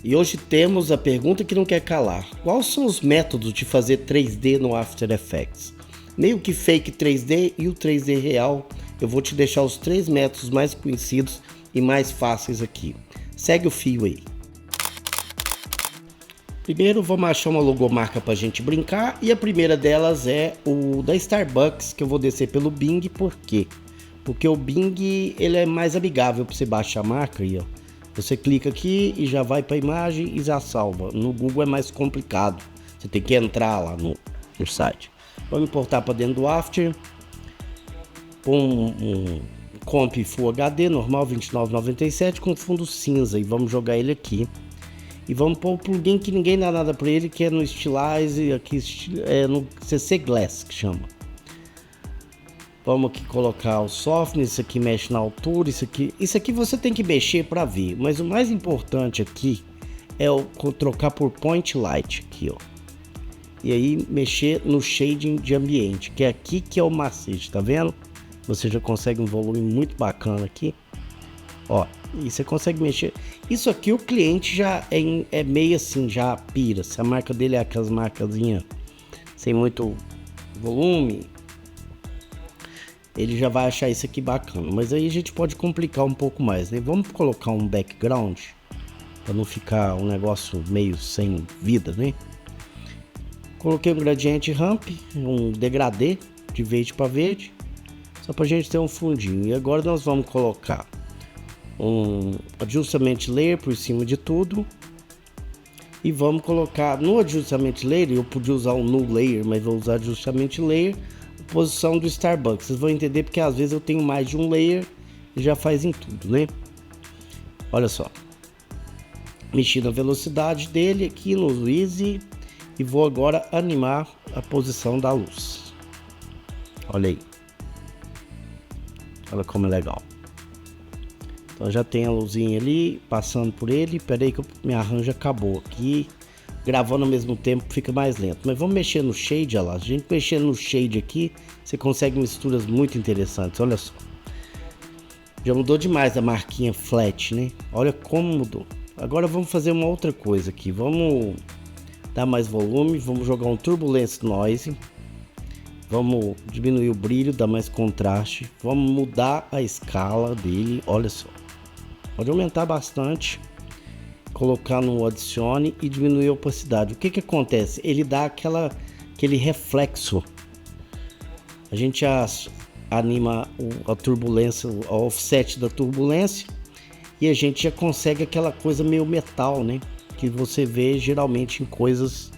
E hoje temos a pergunta que não quer calar. Quais são os métodos de fazer 3D no After Effects? Meio que fake 3D e o 3D real. Eu vou te deixar os 3 métodos mais conhecidos e mais fáceis aqui. Segue o fio aí. Primeiro vamos achar uma logomarca pra gente brincar. E a primeira delas é o da Starbucks, que eu vou descer pelo Bing. Por quê? Porque o Bing ele é mais amigável para você baixar a marca aí, ó. Você clica aqui e já vai para a imagem e já salva. No Google é mais complicado. Você tem que entrar lá no site. Vamos importar para dentro do After. Um Comp Full HD normal 29,97 com fundo cinza. E vamos jogar ele aqui. E vamos pôr o plugin que ninguém dá nada para ele, que é no Stylize, aqui é no CC Glass que chama. Vamos aqui colocar o softness, isso aqui mexe na altura, isso aqui você tem que mexer para ver, mas o mais importante aqui é trocar por point light aqui, ó. E aí mexer no shading de ambiente, que é aqui que é o macete, tá vendo? Você já consegue um volume muito bacana aqui, ó, e você consegue mexer. Isso aqui o cliente já é meio assim, já pira, se a marca dele é aquelas marcazinhas sem muito volume, ele já vai achar isso aqui bacana, mas aí a gente pode complicar um pouco mais, né? Vamos colocar um background para não ficar um negócio meio sem vida, né? Coloquei um gradiente ramp, um degradê de verde para verde, só para a gente ter um fundinho. E agora nós vamos colocar um adjustment layer por cima de tudo e vamos colocar no adjustment layer. Eu podia usar um null layer, mas vou usar adjustment layer. Posição do Starbucks, vocês vão entender porque às vezes eu tenho mais de um layer e já faz em tudo, né? Olha só, mexi na velocidade dele aqui no Easy e vou agora animar a posição da luz. Olha aí, olha como é legal. Então já tem a luzinha ali passando por ele. Pera aí que minha arranjo acabou aqui. Gravando ao mesmo tempo fica mais lento, mas vamos mexer no shade, olha lá. A gente mexendo no shade aqui, você consegue misturas muito interessantes, olha só. Já mudou demais a marquinha flat, né? Olha como mudou. Agora vamos fazer uma outra coisa aqui, vamos dar mais volume, vamos jogar um Turbulence Noise, vamos diminuir o brilho, dar mais contraste, vamos mudar a escala dele, olha só. Pode aumentar bastante. Colocar no adicione e diminuir a opacidade. O que acontece? Ele dá aquele reflexo. A gente anima a turbulência, o offset da turbulência e a gente já consegue aquela coisa meio metal, né? Que você vê geralmente em coisas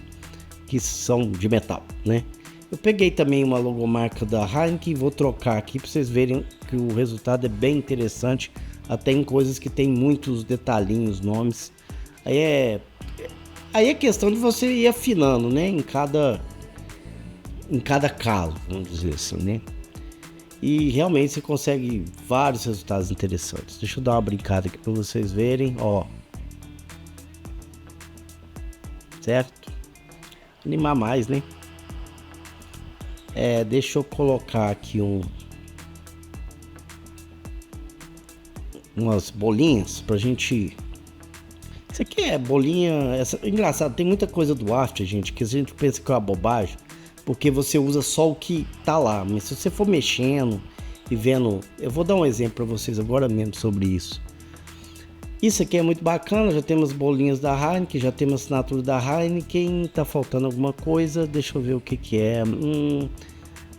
que são de metal, né? Eu peguei também uma logomarca da Heineken e vou trocar aqui para vocês verem que o resultado é bem interessante, até em coisas que tem muitos detalhinhos, nomes. Aí é questão de você ir afinando, né? Em cada calo, vamos dizer assim, né? E realmente você consegue vários resultados interessantes. Deixa eu dar uma brincada aqui para vocês verem, ó. Certo? Animar mais, né? Deixa eu colocar aqui umas bolinhas pra gente. Isso aqui é bolinha. Engraçado, tem muita coisa do After, gente, que a gente pensa que é uma bobagem, porque você usa só o que tá lá. Mas se você for mexendo e vendo, eu vou dar um exemplo para vocês agora mesmo sobre isso. Isso aqui é muito bacana. Já temos bolinhas da Heineken, já temos assinatura da Heineken. Tá faltando alguma coisa? Deixa eu ver o que é.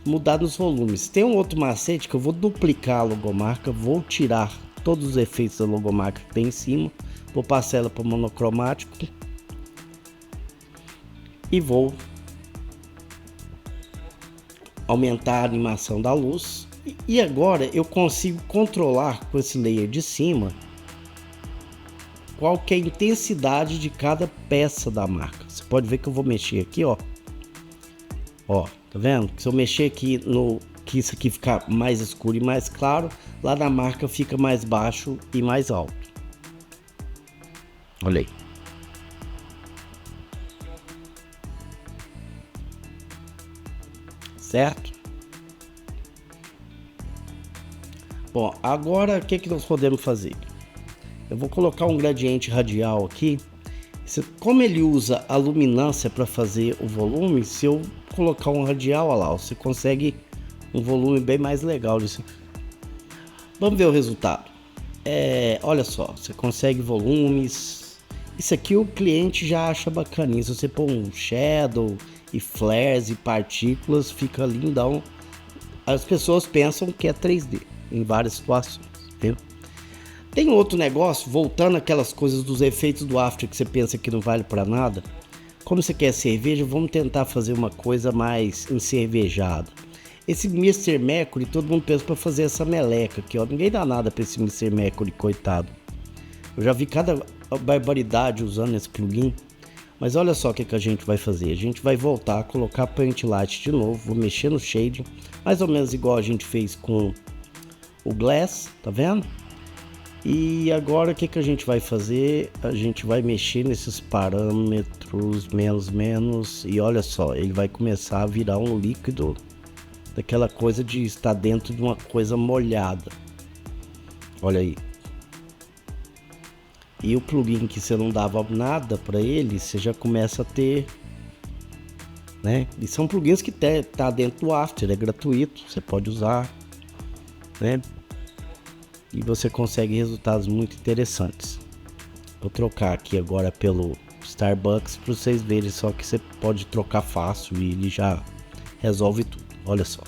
Mudar nos volumes. Tem um outro macete que eu vou duplicar a logomarca, vou tirar todos os efeitos da logomarca que tem em cima. Vou passar ela para monocromático e vou aumentar a animação da luz. E agora eu consigo controlar com esse layer de cima qual que é a intensidade de cada peça da marca. Você pode ver que eu vou mexer aqui, ó. Ó, tá vendo? Se eu mexer aqui que isso aqui ficar mais escuro e mais claro, lá na marca fica mais baixo e mais alto. Olha aí. Certo? Bom, agora o que nós podemos fazer? Eu vou colocar um gradiente radial aqui Como ele usa a luminância para fazer o volume, se eu colocar um radial, olha lá, você consegue um volume bem mais legal disso. Vamos ver o resultado. Olha só, você consegue volumes. Isso aqui o cliente já acha bacaninha. Se você pôr um shadow e flares e partículas, fica lindão. As pessoas pensam que é 3D em várias situações, viu? Tem outro negócio, voltando aquelas coisas dos efeitos do After que você pensa que não vale para nada. Como você quer cerveja, vamos tentar fazer uma coisa mais encervejada. Esse Mr. Mercury, todo mundo pensa para fazer essa meleca aqui, ó. Ninguém dá nada para esse Mr. Mercury, coitado. Eu já vi cada barbaridade usando esse plugin. Mas olha só o que a gente vai fazer. A gente vai voltar, colocar Paint Light de novo. Vou mexer no shade, mais ou menos igual a gente fez com o Glass, tá vendo? E agora o que a gente vai fazer? A gente vai mexer nesses parâmetros menos. E olha só, ele vai começar a virar um líquido. Daquela coisa de estar dentro de uma coisa molhada. Olha aí. E o plugin que você não dava nada para ele, você já começa a ter, né? E são plugins que tá dentro do After, é gratuito, você pode usar, né? E você consegue resultados muito interessantes. Vou trocar aqui agora pelo Starbucks para vocês verem só que você pode trocar fácil e ele já resolve tudo. Olha só.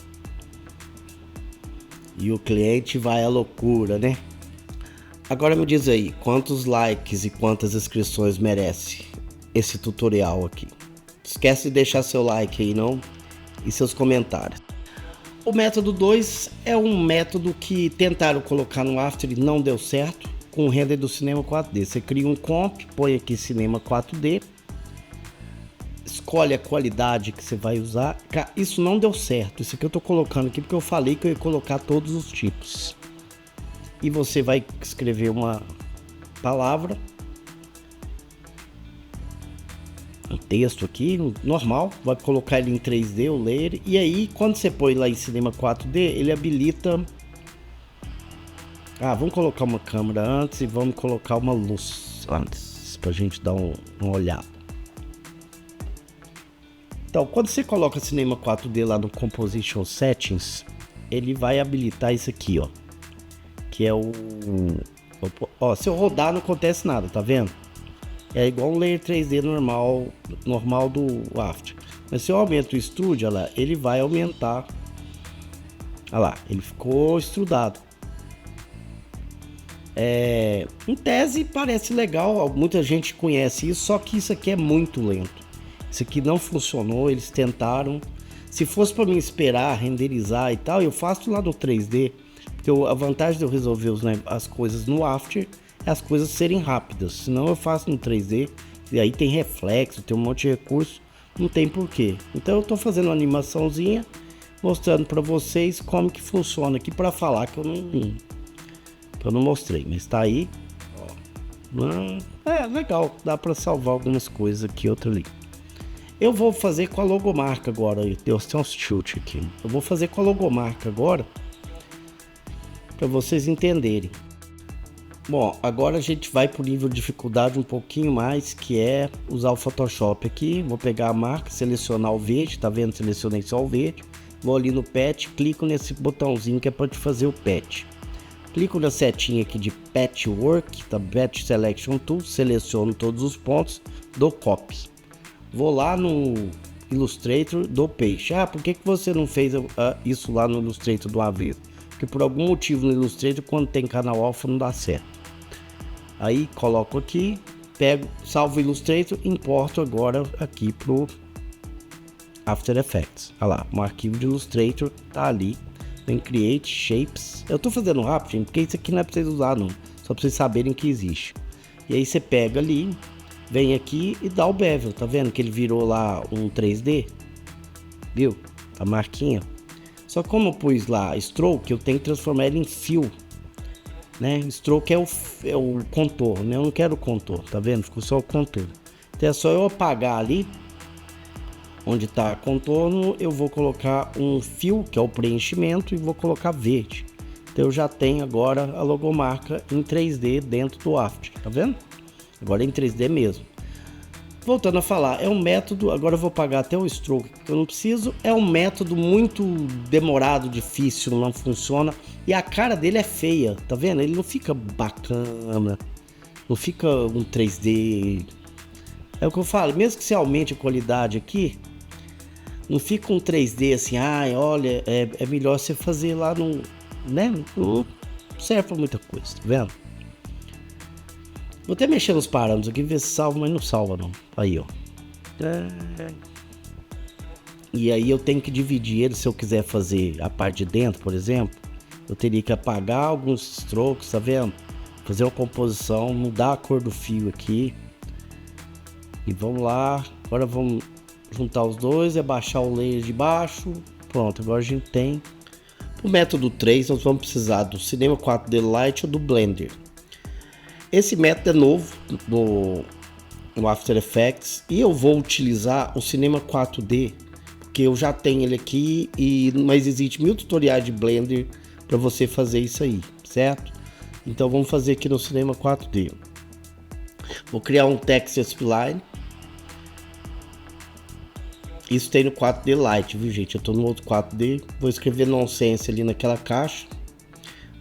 E o cliente vai à loucura, né? Agora me diz aí, quantos likes e quantas inscrições merece esse tutorial aqui? Esquece de deixar seu like aí, não? E seus comentários. O método 2 é um método que tentaram colocar no After e não deu certo com o render do Cinema 4D. Você cria um comp, põe aqui Cinema 4D, escolhe a qualidade que você vai usar. Isso não deu certo, isso aqui eu tô colocando aqui porque eu falei que eu ia colocar todos os tipos. E você vai escrever uma palavra, um texto aqui, normal, vai colocar ele em 3D, o layer, e aí quando você põe lá em Cinema 4D, ele habilita... vamos colocar uma câmera antes e vamos colocar uma luz antes, pra gente dar uma olhada. Então, quando você coloca Cinema 4D lá no Composition Settings, ele vai habilitar isso aqui, ó. Que é ó, se eu rodar não acontece nada, tá vendo? É igual um layer 3D normal do After. Mas se eu aumento o Studio, olha lá, ele vai aumentar. Olha lá, ele ficou extrudado. Em tese parece legal, muita gente conhece isso, só que isso aqui é muito lento. Isso aqui não funcionou, eles tentaram. Se fosse para mim esperar, renderizar e tal, eu faço lá no 3D. Porque a vantagem de eu resolver as coisas no After é as coisas serem rápidas. Senão eu faço no 3D e aí tem reflexo, tem um monte de recurso, não tem porquê. Então eu tô fazendo uma animaçãozinha, mostrando para vocês como que funciona aqui para falar que eu não mostrei, mas tá aí. Ó. Legal, dá para salvar algumas coisas aqui, outra ali. Eu vou fazer com a logomarca agora. Tem uns tilt aqui. Eu vou fazer com a logomarca agora, para vocês entenderem. Bom, agora a gente vai para o nível de dificuldade um pouquinho mais, que é usar o Photoshop aqui. Vou pegar a marca, selecionar o verde, tá vendo? Selecionei só o verde. Vou ali no Patch, clico nesse botãozinho que é para te fazer o Patch. Clico na setinha aqui de Patchwork, tá? Patch Selection Tool, seleciono todos os pontos, dou Copy. Vou lá no Illustrator, dou Paste. Por que você não fez isso lá no Illustrator do avesso? Porque por algum motivo no Illustrator, quando tem canal alfa, não dá certo. Aí coloco aqui, pego, salvo o Illustrator, importo agora aqui pro After Effects. Olha lá, um arquivo de Illustrator tá ali. Vem Create Shapes. Eu tô fazendo rápido, gente, porque isso aqui não é pra vocês usar não. Só pra vocês saberem que existe. E aí você pega ali, vem aqui e dá o bevel. Tá vendo que ele virou lá um 3D? Viu? A marquinha. Só como eu pus lá Stroke, eu tenho que transformar ele em Fill, né? Stroke é o contorno, né? Eu não quero o contorno, tá vendo? Ficou só o contorno. Então é só eu apagar ali, onde tá contorno, eu vou colocar um Fill, que é o preenchimento, e vou colocar verde. Então eu já tenho agora a logomarca em 3D dentro do After, tá vendo? Agora é em 3D mesmo. voltando a falar, é um método, agora eu vou pagar até o stroke que eu não preciso, é um método muito demorado, difícil, não funciona, e a cara dele é feia, tá vendo? Ele não fica bacana, não fica um 3D, é o que eu falo, mesmo que você aumente a qualidade aqui, não fica um 3D assim, ai, olha, é melhor você fazer lá no, né, não serve pra muita coisa, tá vendo? Vou até mexer nos parâmetros aqui, ver se salva, mas não salva não. Aí, ó. E aí eu tenho que dividir ele, se eu quiser fazer a parte de dentro, por exemplo, eu teria que apagar alguns strokes, tá vendo? Fazer uma composição, mudar a cor do fio aqui. E vamos lá, agora vamos juntar os dois e abaixar o layer de baixo. Pronto, agora a gente tem. O método 3, nós vamos precisar do Cinema 4D Lite ou do Blender. Esse método é novo no After Effects e eu vou utilizar o Cinema 4D, porque eu já tenho ele aqui, mas existe 1000 tutoriais de Blender para você fazer isso aí, certo? Então vamos fazer aqui no Cinema 4D. Vou criar um Texture Spline. Isso tem no 4D Lite, viu gente? Eu tô no outro 4D, vou escrever Nonsense ali naquela caixa.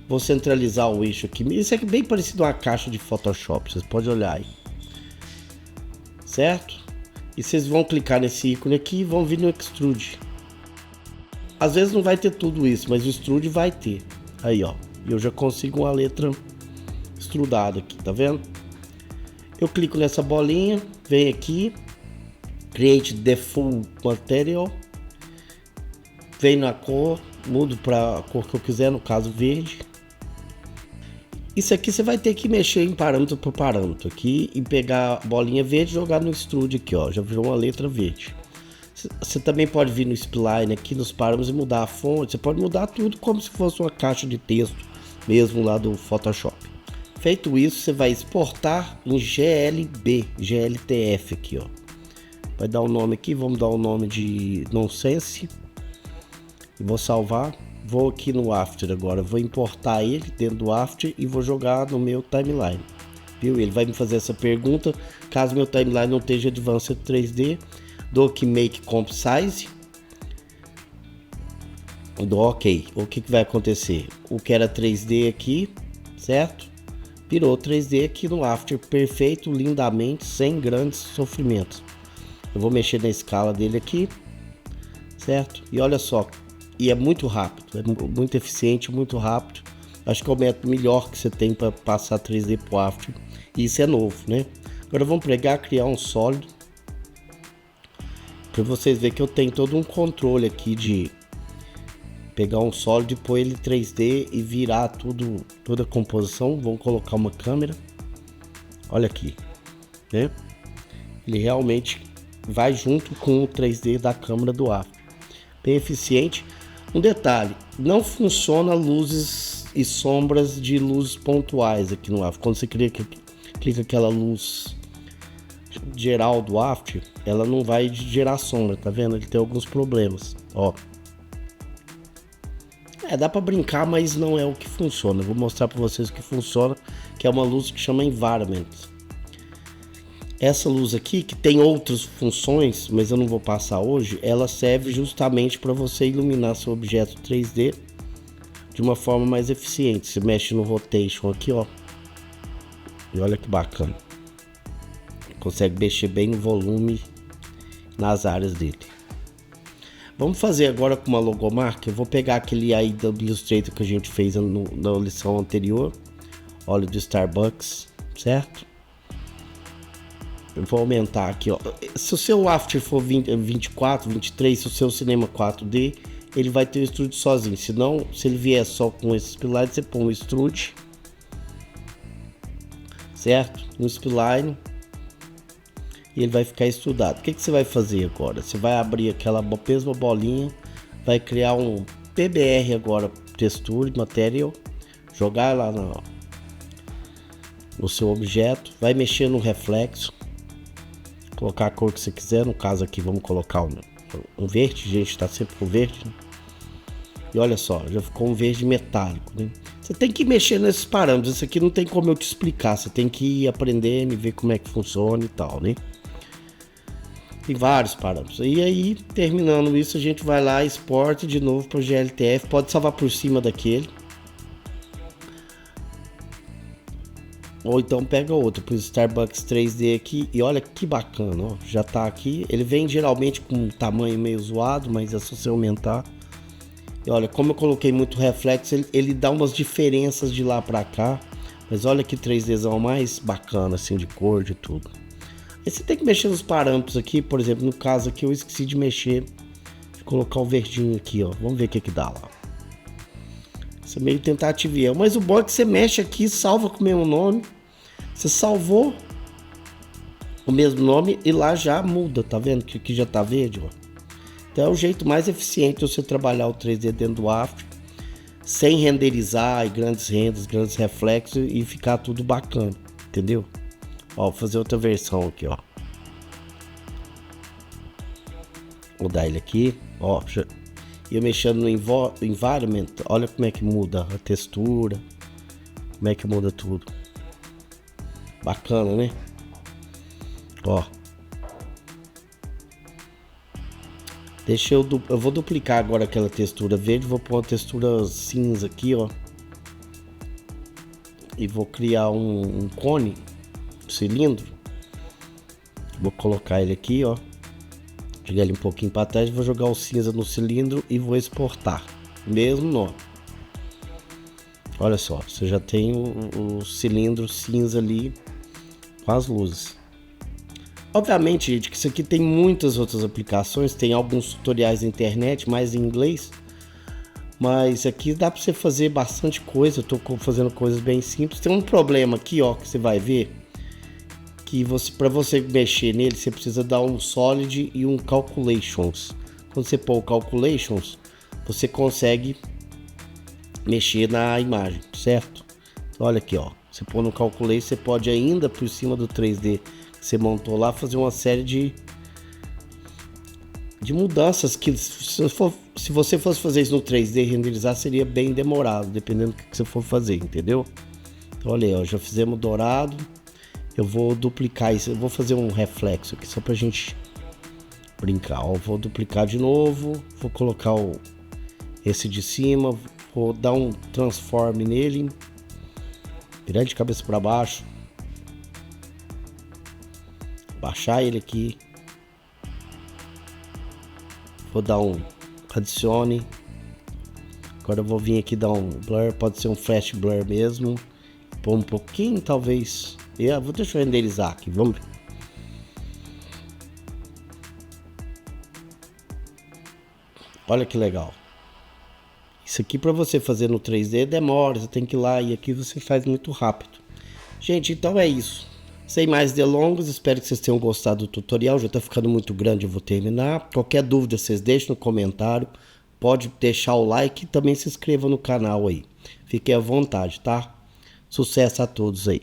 Vou centralizar o eixo aqui. Isso é bem parecido a uma caixa de Photoshop, vocês podem olhar aí. Certo? E vocês vão clicar nesse ícone aqui e vão vir no Extrude. Às vezes não vai ter tudo isso, mas o Extrude vai ter. Aí, ó. Eu já consigo uma letra extrudada aqui, tá vendo? Eu clico nessa bolinha, venho aqui, Create Default Material. Venho na cor, mudo para a cor que eu quiser, no caso verde. Isso aqui você vai ter que mexer em parâmetro por parâmetro aqui e pegar a bolinha verde e jogar no Extrude aqui, ó, já virou uma letra verde. Você também pode vir no Spline aqui nos parâmetros e mudar a fonte, você pode mudar tudo como se fosse uma caixa de texto mesmo lá do Photoshop. Feito isso, você vai exportar em GLTF aqui, ó. Vai dar o nome aqui, vamos dar o nome de Nonsense. E vou salvar. Vou aqui no After agora, vou importar ele dentro do After e vou jogar no meu timeline. Viu? Ele vai me fazer essa pergunta, caso meu timeline não esteja Advanced 3D. Dou aqui Make Comp Size. Dou OK. O que vai acontecer? O que era 3D aqui, certo? Virou 3D aqui no After, perfeito, lindamente, sem grandes sofrimentos. Eu vou mexer na escala dele aqui, certo? E olha só. E é muito rápido, é muito eficiente, muito rápido. Acho que é o método melhor que você tem para passar 3D pro After. E isso é novo, né? Agora vamos criar um sólido. Para vocês verem que eu tenho todo um controle aqui de pegar um sólido e pôr ele 3D e virar toda a composição. Vamos colocar uma câmera. Olha aqui, né? Ele realmente vai junto com o 3D da câmera do After. Bem eficiente. Um detalhe, não funciona luzes e sombras de luzes pontuais aqui no After. Quando você clica aquela luz geral do After, ela não vai gerar sombra, tá vendo? Ele tem alguns problemas, ó. Dá pra brincar, mas não é o que funciona. Eu vou mostrar pra vocês o que funciona, que é uma luz que chama Environment. Essa luz aqui, que tem outras funções, mas eu não vou passar hoje, ela serve justamente para você iluminar seu objeto 3D de uma forma mais eficiente. Você mexe no Rotation aqui, ó, e olha que bacana. Consegue mexer bem no volume, nas áreas dele. Vamos fazer agora com uma logomarca. Eu vou pegar aquele aí do Illustrator que a gente fez na lição anterior. Olha, do Starbucks, certo? Eu vou aumentar aqui, ó. Se o seu After for 24, 23, se o seu Cinema 4D, ele vai ter o Extrude sozinho. Se não, se ele vier só com esses splines, você põe o Extrude, certo? No Spline, e ele vai ficar estudado. O que você vai fazer agora? Você vai abrir aquela mesma bolinha, vai criar um PBR agora, Texture Material, jogar lá no seu objeto, vai mexer no reflexo, colocar a cor que você quiser. No caso aqui vamos colocar um verde, gente, tá sempre com verde, né? E olha só, já ficou um verde metálico, né? Você tem que mexer nesses parâmetros. Isso aqui não tem como eu te explicar, você tem que ir aprendendo e ver como é que funciona e tal, né? Tem vários parâmetros. E aí, terminando isso, a gente vai lá, exporta de novo para o GLTF. Pode salvar por cima daquele. Ou então pega outro, pro Starbucks 3D aqui. E olha que bacana, ó. Já tá aqui. Ele vem geralmente com um tamanho meio zoado, mas é só você aumentar. E olha, como eu coloquei muito reflexo, ele dá umas diferenças de lá pra cá. Mas olha que 3Dzão mais bacana, assim, de cor, de tudo. Aí você tem que mexer nos parâmetros aqui. Por exemplo, no caso aqui eu esqueci de mexer. De colocar o verdinho aqui, ó. Vamos ver o que dá lá. Isso é meio tentativa e erro. Mas o bom é que você mexe aqui, salva com o mesmo nome. Você salvou o mesmo nome e lá já muda, tá vendo? Que aqui já tá verde, ó. Então é o jeito mais eficiente de você trabalhar o 3D dentro do After, sem renderizar e grandes renders, grandes reflexos e ficar tudo bacana, entendeu? Ó, vou fazer outra versão aqui, ó. Vou dar ele aqui, ó. E eu mexendo no environment, olha como é que muda a textura, como é que muda tudo. Bacana, né? Ó. Eu vou duplicar agora aquela textura verde, vou pôr uma textura cinza aqui, ó. E vou criar um cone, um cilindro. Vou colocar ele aqui, ó. Jogar ele um pouquinho para trás, vou jogar o cinza no cilindro e vou exportar. Mesmo nome. Olha só, você já tem o cilindro cinza ali com as luzes. Obviamente, gente, que isso aqui tem muitas outras aplicações, tem alguns tutoriais na internet, mais em inglês, mas aqui dá para você fazer bastante coisa. Eu tô fazendo coisas bem simples. Tem um problema aqui, ó, que você vai ver, que para você mexer nele, você precisa dar um solid e um calculations. Quando você pôr o calculations, você consegue mexer na imagem, certo? Olha aqui, ó. Você pôr no calculate, você pode ainda por cima do 3D que você montou lá fazer uma série de mudanças que se você fosse fazer isso no 3D renderizar seria bem demorado, dependendo do que você for fazer, entendeu? Então olha aí, ó, já fizemos dourado. Eu vou duplicar isso, eu vou fazer um reflexo aqui só pra gente brincar, ó. Vou duplicar de novo, vou colocar esse de cima, vou dar um transform nele. Virar de cabeça para baixo. Baixar ele aqui. Vou dar um adicione. Agora eu vou vir aqui dar um blur. Pode ser um flash blur mesmo. Pôr um pouquinho talvez. Vou deixar eu renderizar aqui. Vamos ver. Olha que legal. Isso aqui para você fazer no 3D demora, você tem que ir lá e aqui você faz muito rápido. Gente, então é isso. Sem mais delongas, espero que vocês tenham gostado do tutorial. Já está ficando muito grande, eu vou terminar. Qualquer dúvida vocês deixem no comentário. Pode deixar o like e também se inscreva no canal aí. Fiquem à vontade, tá? Sucesso a todos aí.